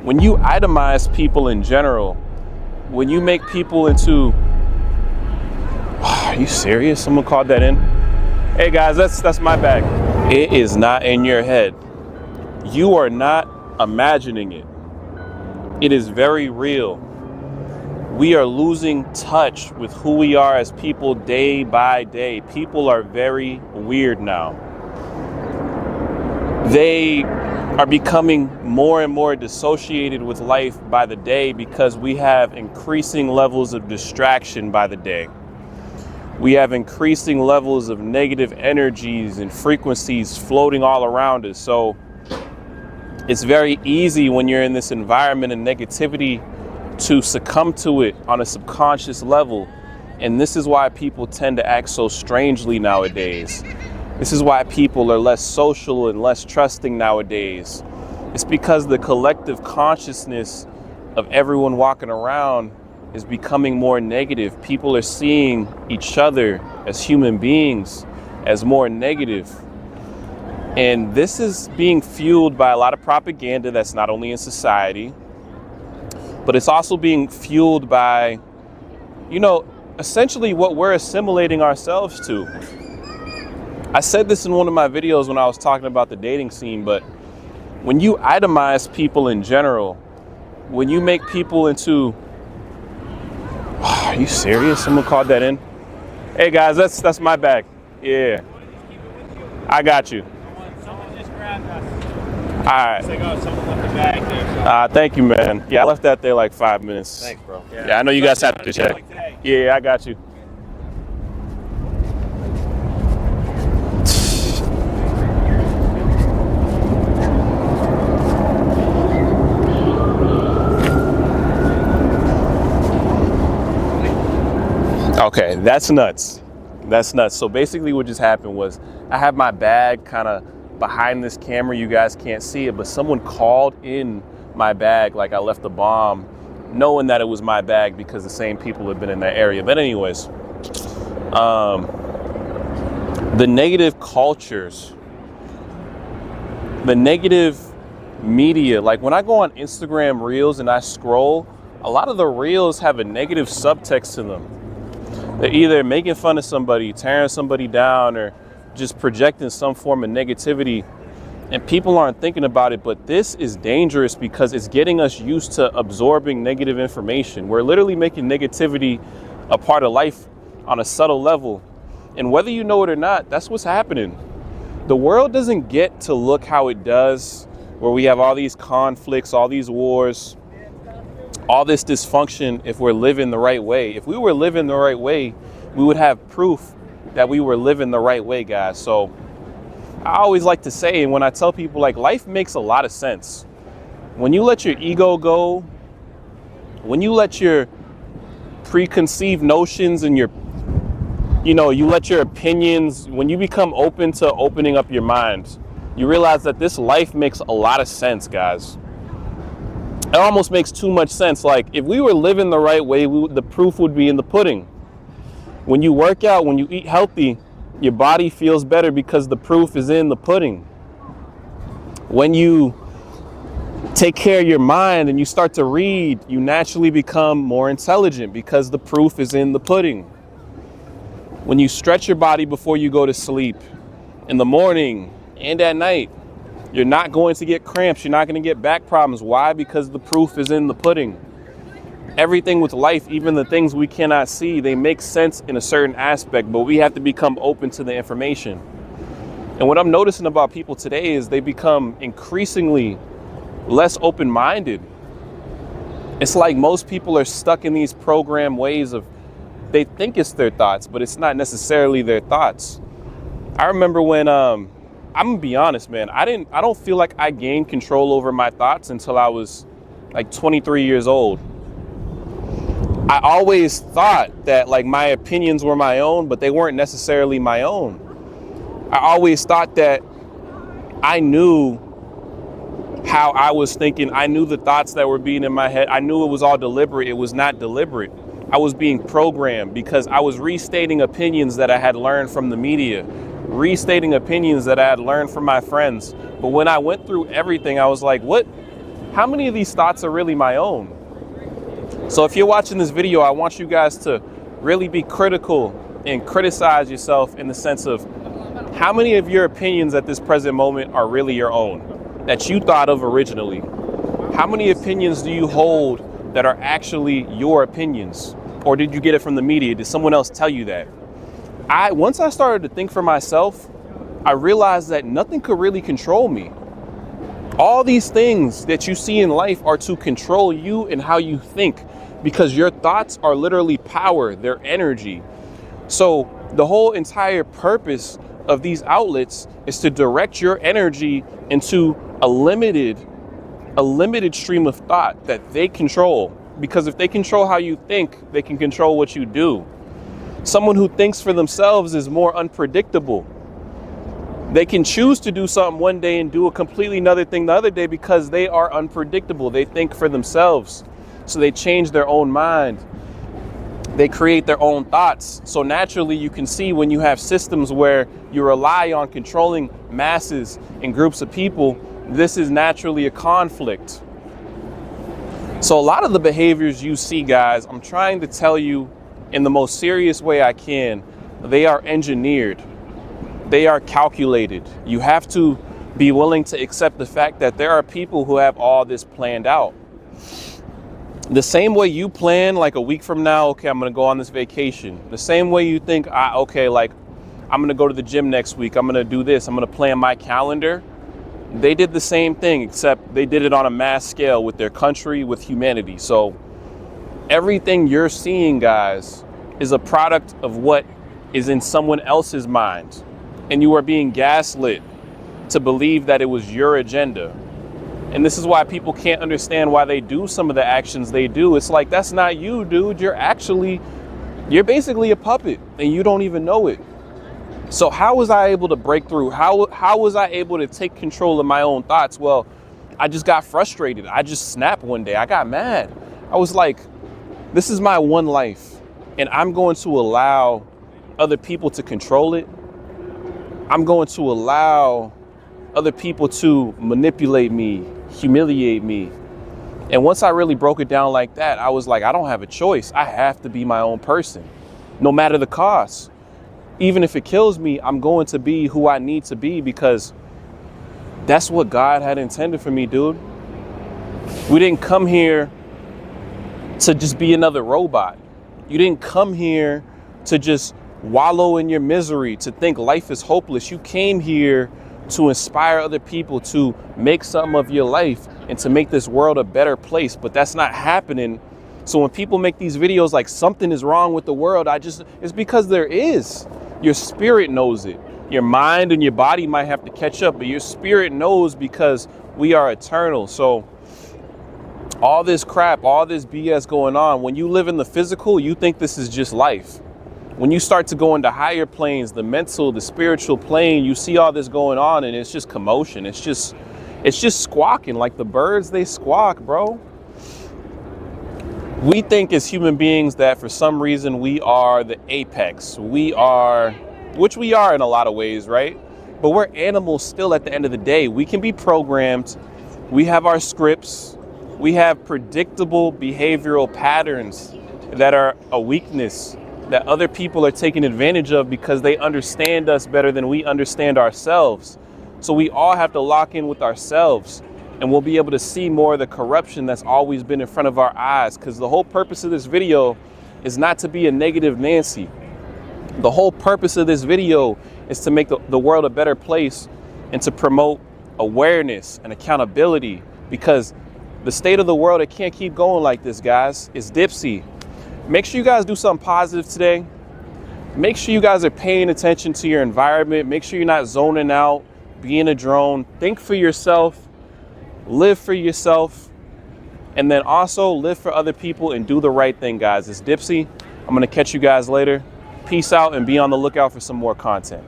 when you itemize people in general, when you make people into, are you serious? Someone called that in? Hey guys, that's my bag. It is not in your head. You are not imagining it. It is very real. We are losing touch with who we are as people day by day. People are very weird now. They are becoming more and more dissociated with life by the day because we have increasing levels of distraction by the day. We have increasing levels of negative energies and frequencies floating all around us. So it's very easy when you're in this environment of negativity to succumb to it on a subconscious level. And this is why people tend to act so strangely nowadays. This is why people are less social and less trusting nowadays. It's because the collective consciousness of everyone walking around is becoming more negative. People are seeing each other as human beings as more negative. And this is being fueled by a lot of propaganda that's not only in society, but it's also being fueled by, essentially what we're assimilating ourselves to. I said this in one of my videos when I was talking about the dating scene, but when you itemize people in general, when you make people into, are you serious? Someone called that in? Hey guys, that's my bag. Yeah. I got you. Someone just grabbed us. All right. Someone left the bag there. So. Thank you, man. Yeah, I left that there like 5 minutes. Thanks, bro. Yeah, I know you guys have to check. Yeah, I got you. Okay, that's nuts. That's nuts. So basically what just happened was I have my bag kind of behind this camera. You guys can't see it, but someone called in my bag like I left a bomb, knowing that it was my bag because the same people have been in that area. But anyways, the negative cultures, the negative media, like when I go on Instagram Reels and I scroll, a lot of the Reels have a negative subtext to them. They're either making fun of somebody, tearing somebody down, or just projecting some form of negativity. And people aren't thinking about it, but this is dangerous because it's getting us used to absorbing negative information. We're literally making negativity a part of life on a subtle level. And whether you know it or not, that's what's happening. The world doesn't get to look how it does, where we have all these conflicts, all these wars, all this dysfunction, if we're living the right way. If we were living the right way, we would have proof that we were living the right way, guys. So I always like to say, and when I tell people, like, life makes a lot of sense. When you let your ego go, when you let your preconceived notions and your, you let your opinions, when you become open to opening up your mind, you realize that this life makes a lot of sense, guys. It almost makes too much sense. Like, if we were living the right way, the proof would be in the pudding. When you work out, when you eat healthy, your body feels better because the proof is in the pudding. When you take care of your mind and you start to read, you naturally become more intelligent because the proof is in the pudding. When you stretch your body before you go to sleep, in the morning and at night, you're not going to get cramps. You're not going to get back problems. Why? Because the proof is in the pudding. Everything with life, even the things we cannot see, they make sense in a certain aspect, but we have to become open to the information. And what I'm noticing about people today is they become increasingly less open-minded. It's like most people are stuck in these programmed ways of, they think it's their thoughts, but it's not necessarily their thoughts. I remember when, I'm gonna be honest, man, I don't feel like I gained control over my thoughts until I was like 23 years old. I always thought that like my opinions were my own, but they weren't necessarily my own. I always thought that I knew how I was thinking. I knew the thoughts that were being in my head. I knew it was all deliberate. It was not deliberate. I was being programmed because I was restating opinions that I had learned from the media, restating opinions that I had learned from my friends. But when I went through everything, I was like, what how many of these thoughts are really my own? So if you're watching this video, I want you guys to really be critical and criticize yourself in the sense of how many of your opinions at this present moment are really your own, that you thought of originally? How many opinions do you hold that are actually your opinions? Or did you get it from the media? Did someone else tell you that? Once I started to think for myself, I realized that nothing could really control me. All these things that you see in life are to control you and how you think, because your thoughts are literally power, they're energy. So the whole entire purpose of these outlets is to direct your energy into a limited stream of thought that they control. Because if they control how you think, they can control what you do. Someone who thinks for themselves is more unpredictable. They can choose to do something one day and do a completely another thing the other day because they are unpredictable. They think for themselves. So they change their own mind. They create their own thoughts. So naturally, you can see when you have systems where you rely on controlling masses and groups of people, this is naturally a conflict. So a lot of the behaviors you see, guys, I'm trying to tell you in the most serious way I can, they are engineered. They are calculated. You have to be willing to accept the fact that there are people who have all this planned out. The same way you plan, like a week from now, okay, I'm going to go on this vacation. The same way you think, okay, like I'm going to go to the gym next week. I'm going to do this. I'm going to plan my calendar. They did the same thing, except they did it on a mass scale with their country, with humanity. So everything you're seeing, guys, is a product of what is in someone else's mind. And you are being gaslit to believe that it was your agenda. And this is why people can't understand why they do some of the actions they do. It's like, that's not you, dude. You're basically a puppet and you don't even know it. So how was I able to break through? How was I able to take control of my own thoughts? Well, I just got frustrated. I just snapped one day. I got mad. I was like, this is my one life and I'm going to allow other people to control it. I'm going to allow other people to manipulate me, humiliate me. And once I really broke it down like that, I was like, I don't have a choice. I have to be my own person, no matter the cost. Even if it kills me, I'm going to be who I need to be because that's what God had intended for me, dude. We didn't come here to just be another robot. You didn't come here to just wallow in your misery, to think life is hopeless. You came here to inspire other people to make something of your life and to make this world a better place. But that's not happening. So when people make these videos like something is wrong with the world, it's because there is. Your spirit knows it. Your mind and your body might have to catch up, but your spirit knows because we are eternal. So all this crap, all this BS going on, when you live in the physical, you think this is just life. When you start to go into higher planes, the mental, the spiritual plane, you see all this going on and it's just commotion. It's just squawking like the birds, they squawk, bro. We think as human beings that for some reason we are the apex. Which we are in a lot of ways, right? But we're animals still at the end of the day. We can be programmed. We have our scripts. We have predictable behavioral patterns that are a weakness that other people are taking advantage of because they understand us better than we understand ourselves. So we all have to lock in with ourselves and we'll be able to see more of the corruption that's always been in front of our eyes. Because the whole purpose of this video is not to be a negative Nancy. The whole purpose of this video is to make the world a better place and to promote awareness and accountability, because the state of the world, it can't keep going like this, guys. It's Dipsy. Make sure you guys do something positive today. Make sure you guys are paying attention to your environment. Make sure you're not zoning out, being a drone. Think for yourself, live for yourself, and then also live for other people and do the right thing, guys. It's Dipsy. I'm going to catch you guys later. Peace out and be on the lookout for some more content.